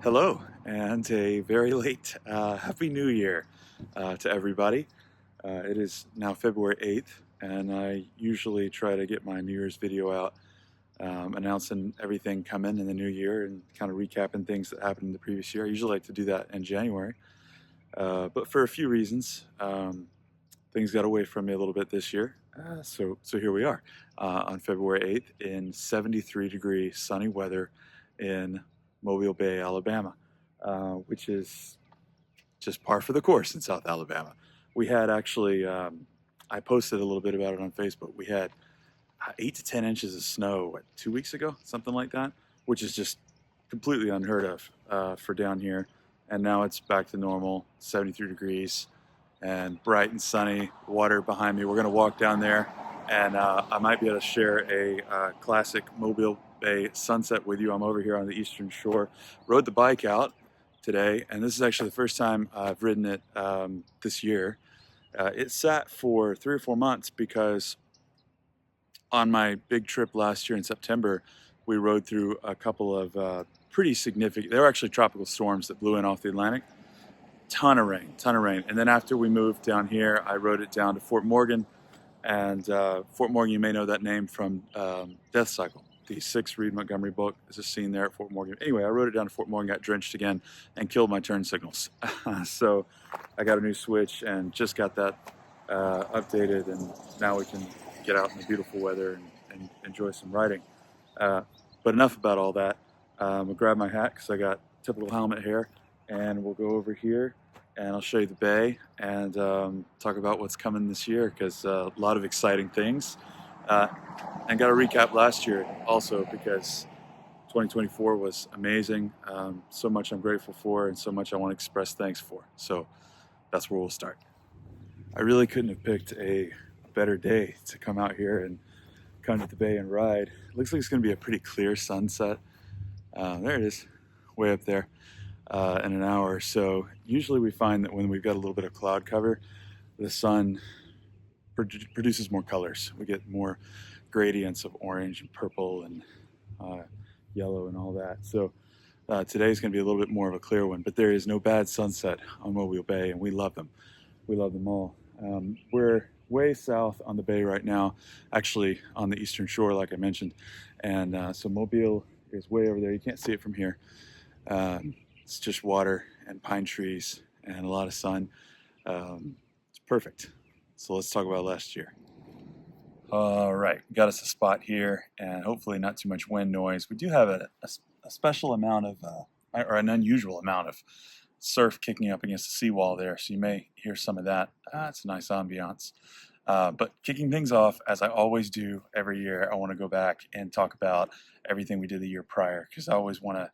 Hello, and a very late Happy New Year to everybody. It is now February 8th, and I usually try to get my New Year's video out announcing everything coming in the new year and kind of recapping things that happened in the previous year. I usually like to do that in January, but for a few reasons, things got away from me a little bit this year. So here we are on February 8th in 73-degree sunny weather in Mobile Bay, Alabama, which is just par for the course in South Alabama. We had actually, I posted a little bit about it on Facebook. We had 8 to 10 inches of snow, 2 weeks ago, something like that, which is just completely unheard of for down here. And now it's back to normal, 73 degrees and bright and sunny, water behind me. We're going to walk down there, and I might be able to share a classic Mobile Bay sunset with you. I'm over here on the eastern shore. Rode the bike out today, and this is actually the first time I've ridden it this year. It sat for 3 or 4 months because on my big trip last year in September, we rode through a couple of pretty significant, they were actually tropical storms that blew in off the Atlantic. Ton of rain. And then after we moved down here, I rode it down to Fort Morgan. And Fort Morgan, you may know that name from Death Cycle. The 6th Reed Montgomery book is a scene there at Fort Morgan. Anyway, I rode it down to Fort Morgan, got drenched again, and killed my turn signals. So I got a new switch and just got that updated, and now we can get out in the beautiful weather and enjoy some riding. But enough about all that. I'm gonna grab my hat because I got typical helmet hair, and we'll go over here and I'll show you the bay and talk about what's coming this year, because a lot of exciting things. And got to recap last year also, because 2024 was amazing. So much I'm grateful for, and so much I want to express thanks for. So that's where we'll start. I really couldn't have picked a better day to come out here and come to the bay and ride. It looks like it's going to be a pretty clear sunset. There it is, way up there. In an hour or so. Usually we find that when we've got a little bit of cloud cover, the sun produces more colors. We get more gradients of orange and purple and yellow and all that. So today's going to be a little bit more of a clear one, but there is no bad sunset on Mobile Bay, and we love them. We love them all. We're way south on the bay right now, actually on the eastern shore, like I mentioned. And so Mobile is way over there. You can't see it from here. It's just water and pine trees and a lot of sun. It's perfect. So let's talk about last year. All right, got us a spot here, and hopefully not too much wind noise. We do have a special amount of, or an unusual amount of surf kicking up against the seawall there, so you may hear some of that. It's a nice ambiance. But kicking things off, as I always do every year, I want to go back and talk about everything we did the year prior, because I always want to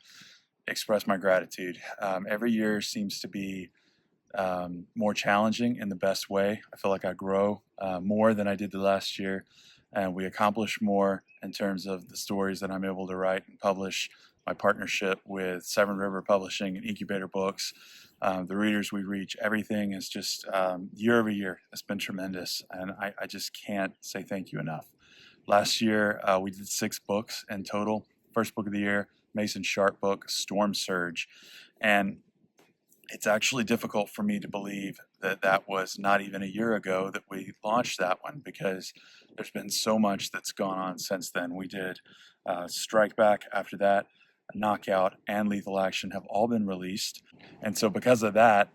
express my gratitude. Every year seems to be more challenging in the best way. I feel like I grow more than I did the last year, and we accomplish more in terms of the stories that I'm able to write and publish. My partnership with Severn River Publishing and Incubator Books, the readers we reach, everything is just year over year. It's been tremendous, and I just can't say thank you enough. Last year, we did 6 books in total. First book of the year, Mason Sharp book, Storm Surge. And it's actually difficult for me to believe that that was not even a year ago that we launched that one, because there's been so much that's gone on since then. We did Strike Back after that, Knockout, and Lethal Action have all been released. And so because of that,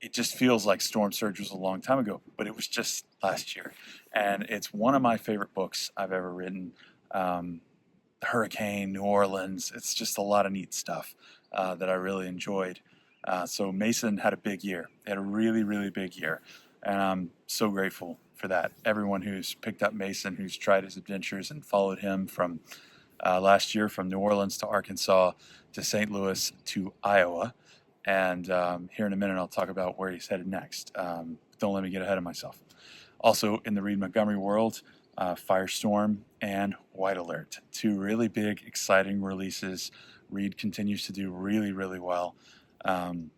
it just feels like Storm Surge was a long time ago, but it was just last year. And it's one of my favorite books I've ever written. Hurricane, New Orleans, it's just a lot of neat stuff that I really enjoyed. So Mason had a big year. He had a really, really big year. And I'm so grateful for that. Everyone who's picked up Mason, who's tried his adventures and followed him from last year, from New Orleans to Arkansas to St. Louis to Iowa. And here in a minute, I'll talk about where he's headed next. Don't let me get ahead of myself. Also in the Reed Montgomery world, Firestorm and White Alert, 2 really big, exciting releases. Reed continues to do really, really well. And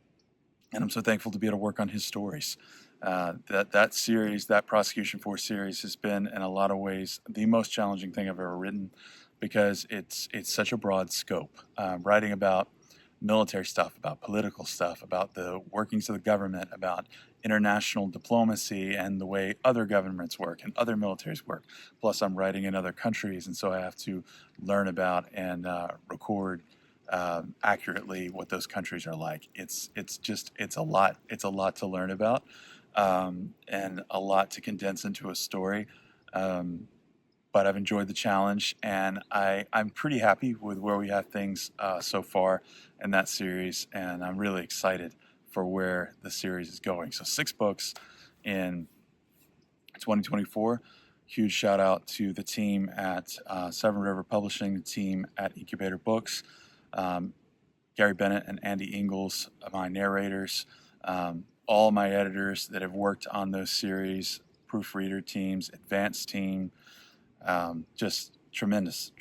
I'm so thankful to be able to work on his stories. That series, that Prosecution Force series, has been in a lot of ways the most challenging thing I've ever written, because it's such a broad scope. Writing about military stuff, about political stuff, about the workings of the government, about international diplomacy and the way other governments work and other militaries work. Plus, I'm writing in other countries, and so I have to learn about and record accurately what those countries are like. It's a lot. It's a lot to learn about, and a lot to condense into a story. But I've enjoyed the challenge, and I'm pretty happy with where we have things so far in that series, and I'm really excited for where the series is going. So 6 books in 2024. Huge shout out to the team at Seven River Publishing, the team at Incubator Books, Gary Bennett and Andy Ingalls, my narrators, all my editors that have worked on those series, proofreader teams, advanced team, just tremendous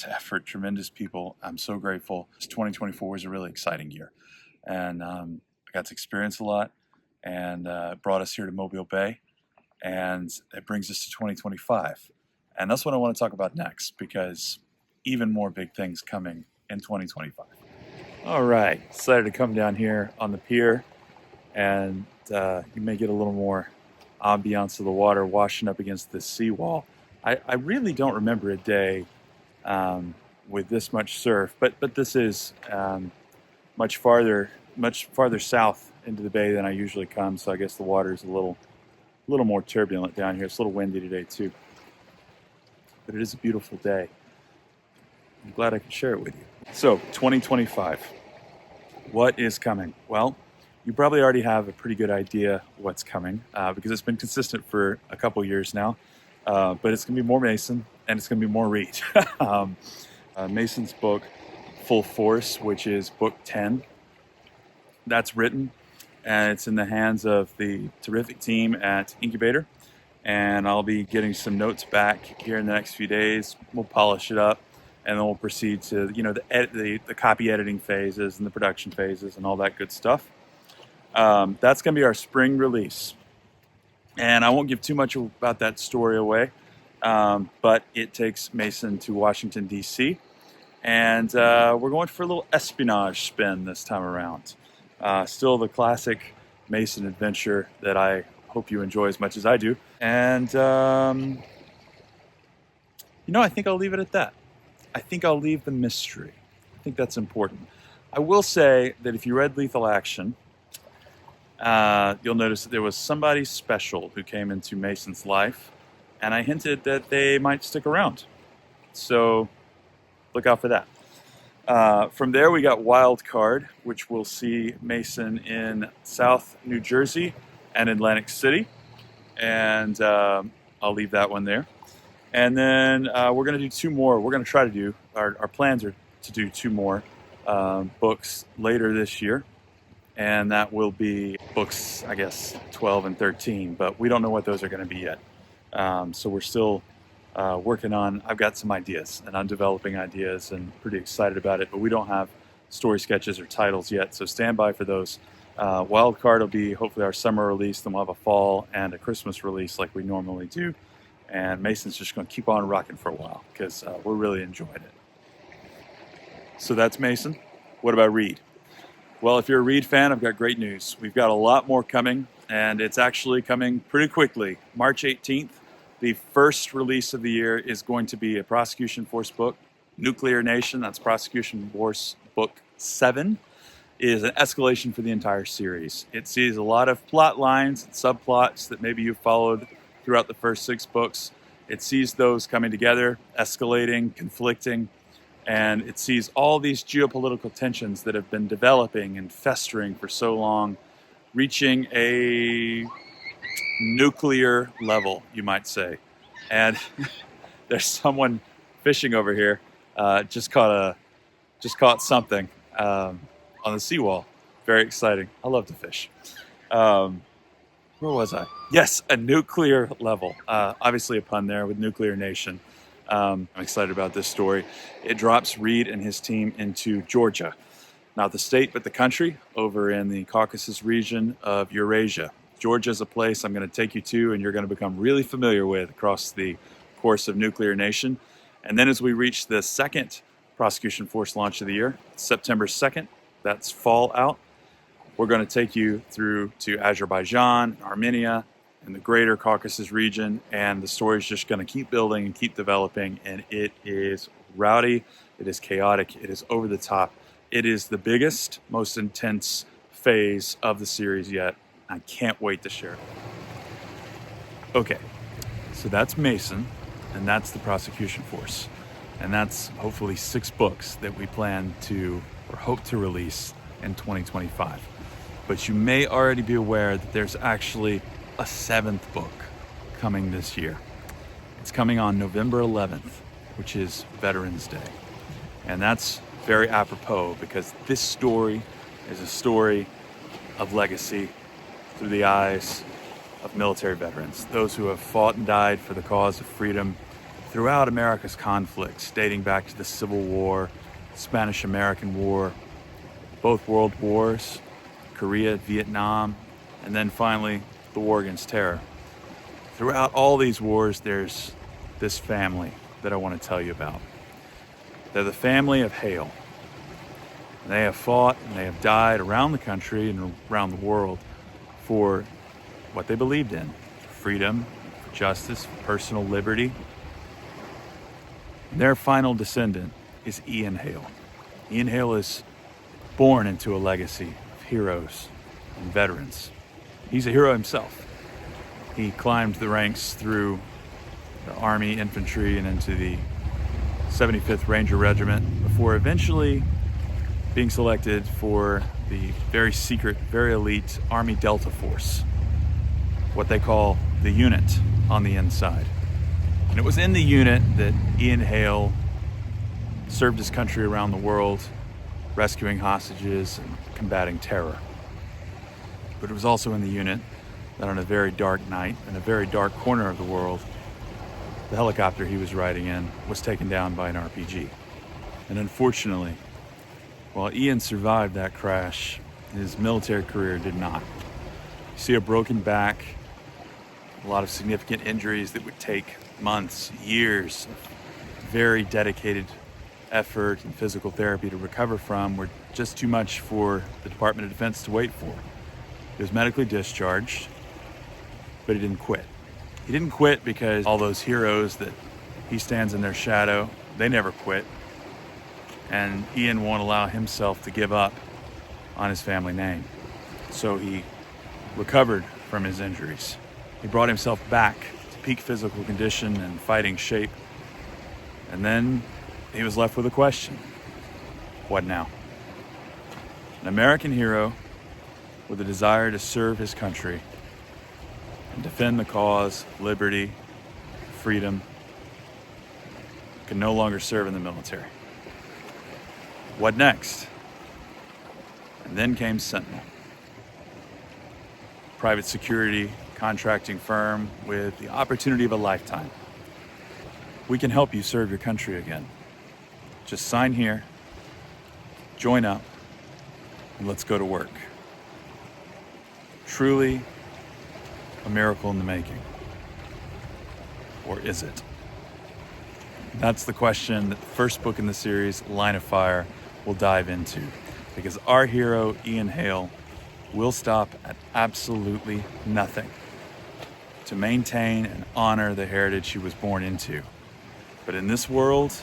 effort, tremendous people. I'm so grateful. 2024 was a really exciting year, and I got to experience a lot, and brought us here to Mobile Bay, and it brings us to 2025, and that's what I want to talk about next, because even more big things coming in 2025. All right, decided to come down here on the pier, and you may get a little more ambiance of the water washing up against this seawall. I really don't remember a day with this much surf, but this is much farther south into the bay than I usually come, so I guess the water is a little more turbulent down here. It's a little windy today too, but it is a beautiful day. I'm glad I could share it with you. So 2025, what is coming? Well, you probably already have a pretty good idea what's coming because it's been consistent for a couple years now. But it's going to be more Mason, and it's going to be more Reed. Mason's book, Full Force, which is book 10, that's written, and it's in the hands of the terrific team at Incubator. And I'll be getting some notes back here in the next few days. We'll polish it up, and then we'll proceed to the copy editing phases and the production phases and all that good stuff. That's going to be our spring release. And I won't give too much about that story away, but it takes Mason to Washington, D.C., and we're going for a little espionage spin this time around. Still the classic Mason adventure that I hope you enjoy as much as I do. And, I think I'll leave it at that. I think I'll leave the mystery. I think that's important. I will say that if you read Lethal Action, you'll notice that there was somebody special who came into Mason's life, and I hinted that they might stick around. So look out for that. From there, we got Wild Card, which will see Mason in South New Jersey and Atlantic City, and I'll leave that one there. And then we're going to do 2 more. We're going to try to do, our plans are to do 2 more books later this year. And that will be books, I guess, 12 and 13, but we don't know what those are going to be yet. So we're still working on, I've got some ideas, and I'm developing ideas and pretty excited about it, but we don't have story sketches or titles yet, so stand by for those. Wild Card will be hopefully our summer release, then we'll have a fall and a Christmas release like we normally do. And Mason's just going to keep on rocking for a while because we're really enjoying it. So that's Mason. What about Reed? Well, if you're a Reed fan, I've got great news. We've got a lot more coming, and it's actually coming pretty quickly. March 18th, the first release of the year is going to be a Prosecution Force book. Nuclear Nation, that's Prosecution Force Book 7, is an escalation for the entire series. It sees a lot of plot lines and subplots that maybe you followed throughout the first 6 books. It sees those coming together, escalating, conflicting, and it sees all these geopolitical tensions that have been developing and festering for so long, reaching a nuclear level, you might say. And there's someone fishing over here, just caught something on the seawall. Very exciting. I love to fish. Where was I? Yes, a nuclear level. Obviously a pun there with Nuclear Nation. I'm excited about this story. It drops Reed and his team into Georgia. Not the state, but the country, over in the Caucasus region of Eurasia. Georgia is a place I'm going to take you to, and you're going to become really familiar with across the course of Nuclear Nation. And then as we reach the second Prosecution Force launch of the year, September 2nd, that's fall out. We're going to take you through to Azerbaijan, Armenia, and the greater Caucasus region, and the story's just going to keep building and keep developing, and it is rowdy, it is chaotic, it is over the top. It is the biggest, most intense phase of the series yet. I can't wait to share it. Okay, so that's Mason, and that's the prosecution force. And that's hopefully 6 books that we plan to, or hope to, release in 2025. But you may already be aware that there's actually a 7th book coming this year. It's coming on November 11th, which is Veterans Day. And that's very apropos because this story is a story of legacy through the eyes of military veterans, those who have fought and died for the cause of freedom throughout America's conflicts, dating back to the Civil War, Spanish-American War, both world wars, Korea, Vietnam, and then finally the war against terror. Throughout all these wars, there's this family that I want to tell you about. They're the family of Hale. They have fought and they have died around the country and around the world for what they believed in: freedom, for justice, for personal liberty. Their final descendant is Ian Hale. Ian Hale is born into a legacy of heroes and veterans. He's a hero himself. He climbed the ranks through the Army infantry and into the 75th Ranger Regiment before eventually being selected for the very secret, very elite Army Delta Force, what they call the unit on the inside. And it was in the unit that Ian Hale served his country around the world, rescuing hostages and combating terror. But it was also in the unit that on a very dark night, in a very dark corner of the world, the helicopter he was riding in was taken down by an RPG. And unfortunately, while Ian survived that crash, his military career did not. You see a broken back, a lot of significant injuries that would take months, years of very dedicated effort and physical therapy to recover from were just too much for the Department of Defense to wait for. He was medically discharged, but he didn't quit. He didn't quit because all those heroes that he stands in their shadow, they never quit. And Ian won't allow himself to give up on his family name. So he recovered from his injuries. He brought himself back to peak physical condition and fighting shape. And then he was left with a question. What now? An American hero with a desire to serve his country and defend the cause, liberty, freedom, can no longer serve in the military. What next? And then came Sentinel, private security contracting firm with the opportunity of a lifetime. We can help you serve your country again. Just sign here, join up, and let's go to work. Truly a miracle in the making. Or is it? That's the question that the first book in the series, Line of Fire, will dive into. Because our hero, Ian Hale, will stop at absolutely nothing to maintain and honor the heritage he was born into. But in this world,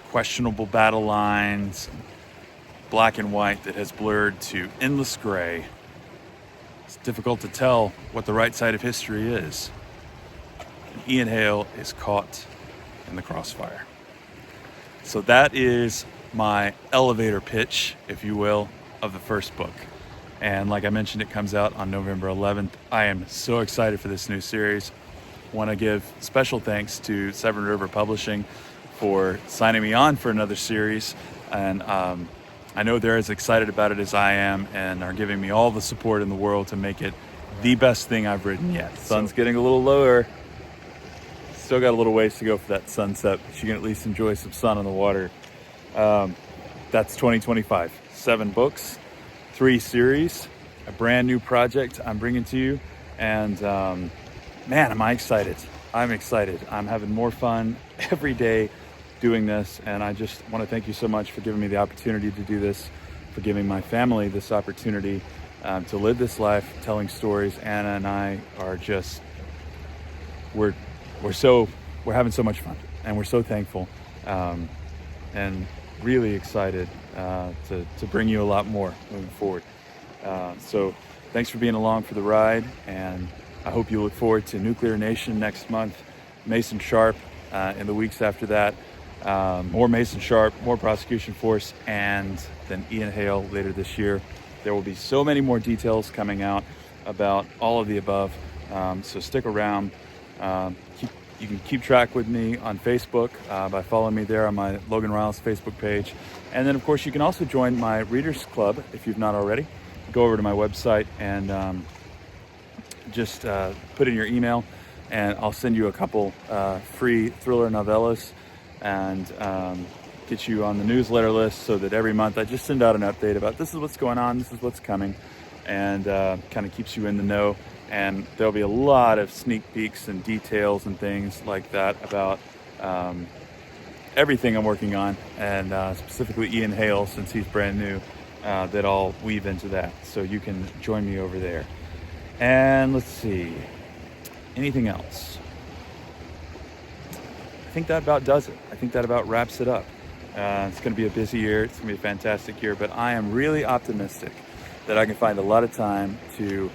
questionable battle lines, black and white that has blurred to endless gray, it's difficult to tell what the right side of history is. And Ian Hale is caught in the crossfire. So that is my elevator pitch, if you will, of the first book. And like I mentioned, it comes out on November 11th. I am so excited for this new series. I want to give special thanks to Severn River Publishing for signing me on for another series. And I know they're as excited about it as I am and are giving me all the support in the world to make it the best thing I've written yet. Sun's getting a little lower. Still got a little ways to go for that sunset, but you can at least enjoy some sun on the water. That's 2025. 7 books, 3 series, a brand new project I'm bringing to you. And man, am I excited. I'm excited. I'm having more fun every day doing this. And I just want to thank you so much for giving me the opportunity to do this. for giving my family this opportunity to live this life, telling stories. Anna and I are just, we're having so much fun, and we're so thankful, and really excited to bring you a lot more moving forward. So thanks for being along for the ride, and I hope you look forward to Nuclear Nation next month, Mason Sharp in the weeks after that, more Mason Sharp, more Prosecution Force, and then Ian Hale later this year. There will be so many more details coming out about all of the above, so stick around. You can keep track with me on Facebook by following me there on my Logan Riles Facebook page. And then, of course, you can also join my Readers Club if you've not already. Go over to my website and just put in your email, and I'll send you a couple free thriller novellas and get you on the newsletter list, so that every month I just send out an update about this is what's going on, this is what's coming, and kind of keeps you in the know. And there'll be a lot of sneak peeks and details and things like that about everything I'm working on, and specifically Ian Hale, since he's brand new, that I'll weave into that. So you can join me over there. And let's see, anything else? I think that about does it. I think that about wraps it up. It's going to be a busy year. It's going to be a fantastic year, but I am really optimistic that I can find a lot of time to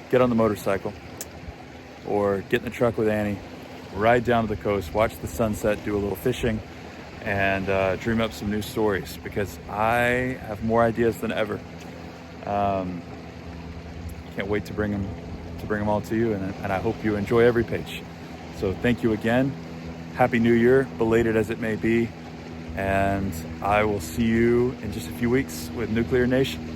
get on the motorcycle or get in the truck with Annie, ride down to the coast, watch the sunset, do a little fishing, and dream up some new stories, because I have more ideas than ever. Can't wait to bring them all to you, and I hope you enjoy every page. So thank you again. Happy New Year, belated as it may be, and I will see you in just a few weeks with Nuclear Nation.